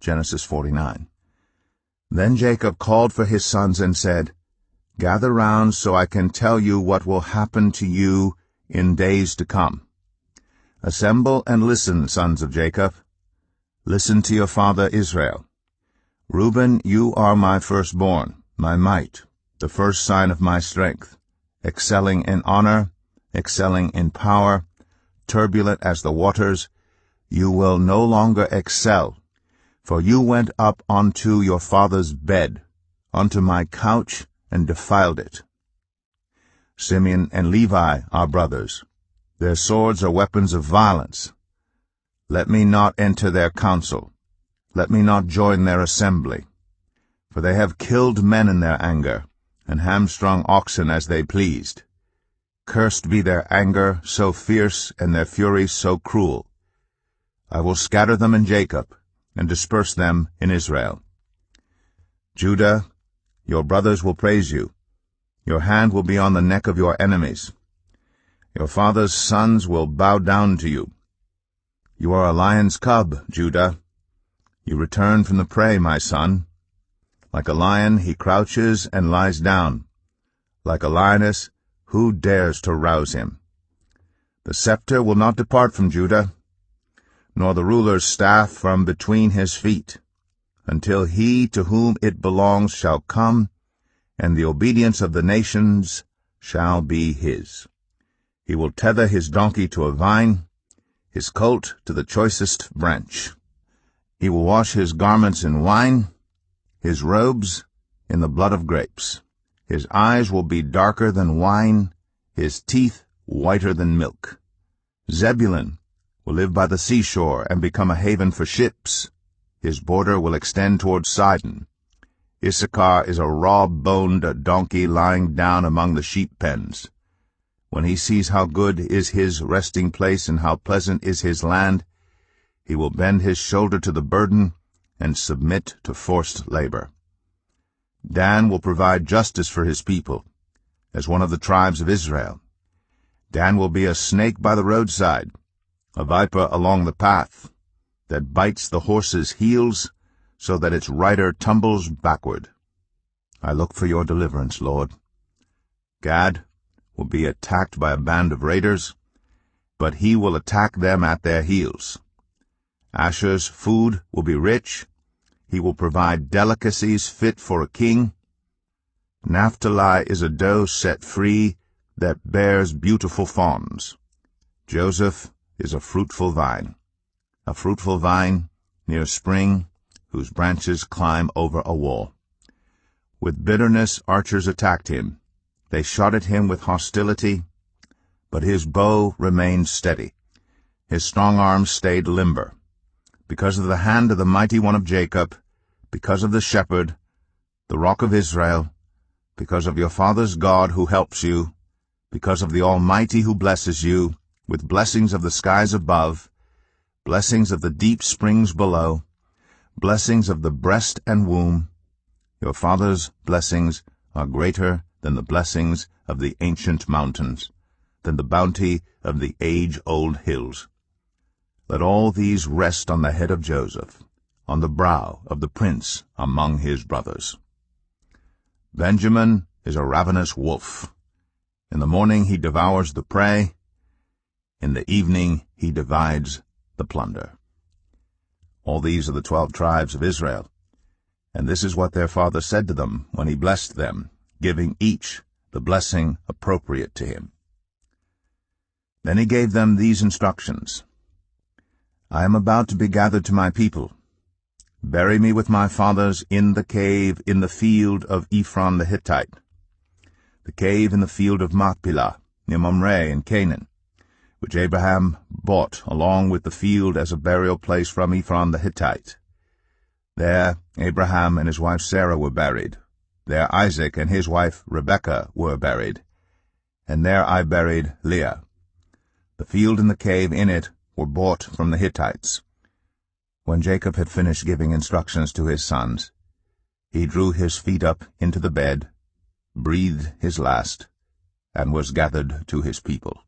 Genesis 49. Then Jacob called for his sons and said, "Gather round so I can tell you what will happen to you in days to come. Assemble and listen, sons of Jacob. Listen to your father Israel. Reuben, you are my firstborn, my might, the first sign of my strength, excelling in honor, excelling in power, turbulent as the waters. You will no longer excel, for you went up unto your father's bed, unto my couch, and defiled it. Simeon and Levi are brothers. Their swords are weapons of violence. Let me not enter their council. Let me not join their assembly. For they have killed men in their anger, and hamstrung oxen as they pleased. Cursed be their anger so fierce, and their fury so cruel. I will scatter them in Jacob, and disperse them in Israel. Judah, your brothers will praise you. Your hand will be on the neck of your enemies. Your father's sons will bow down to you. You are a lion's cub, Judah. You return from the prey, my son. Like a lion he crouches and lies down. Like a lioness, who dares to rouse him? The scepter will not depart from Judah, nor the ruler's staff from between his feet, until he to whom it belongs shall come, and the obedience of the nations shall be his. He will tether his donkey to a vine, his colt to the choicest branch. He will wash his garments in wine, his robes in the blood of grapes. His eyes will be darker than wine, his teeth whiter than milk. Zebulun will live by the seashore and become a haven for ships. His border will extend toward Sidon. Issachar is a raw-boned donkey lying down among the sheep pens. When he sees how good is his resting place and how pleasant is his land, he will bend his shoulder to the burden and submit to forced labor. Dan will provide justice for his people, as one of the tribes of Israel. Dan will be a snake by the roadside, a viper along the path, that bites the horse's heels, so that its rider tumbles backward. I look for your deliverance, Lord. Gad will be attacked by a band of raiders, but he will attack them at their heels. Asher's food will be rich. He will provide delicacies fit for a king. Naphtali is a doe set free that bears beautiful fawns. Joseph is a fruitful vine near spring, whose branches climb over a wall. With bitterness archers attacked him. They shot at him with hostility, but his bow remained steady. His strong arm stayed limber. Because of the hand of the mighty one of Jacob, because of the shepherd, the rock of Israel, because of your father's God who helps you, because of the Almighty who blesses you, with blessings of the skies above, blessings of the deep springs below, blessings of the breast and womb. Your father's blessings are greater than the blessings of the ancient mountains, than the bounty of the age-old hills. Let all these rest on the head of Joseph, on the brow of the prince among his brothers. Benjamin is a ravenous wolf. In the morning he devours the prey. In the evening he divides the plunder. All these are the 12 tribes of Israel, and this is what their father said to them when he blessed them, giving each the blessing appropriate to him. Then he gave them these instructions. I am about to be gathered to my people. Bury me with my fathers in the cave in the field of Ephron the Hittite, the cave in the field of Machpelah, near Mamre in Canaan, which Abraham bought along with the field as a burial place from Ephron the Hittite. There Abraham and his wife Sarah were buried. There Isaac and his wife Rebekah were buried. And there I buried Leah. The field and the cave in it were bought from the Hittites. When Jacob had finished giving instructions to his sons, he drew his feet up into the bed, breathed his last, and was gathered to his people.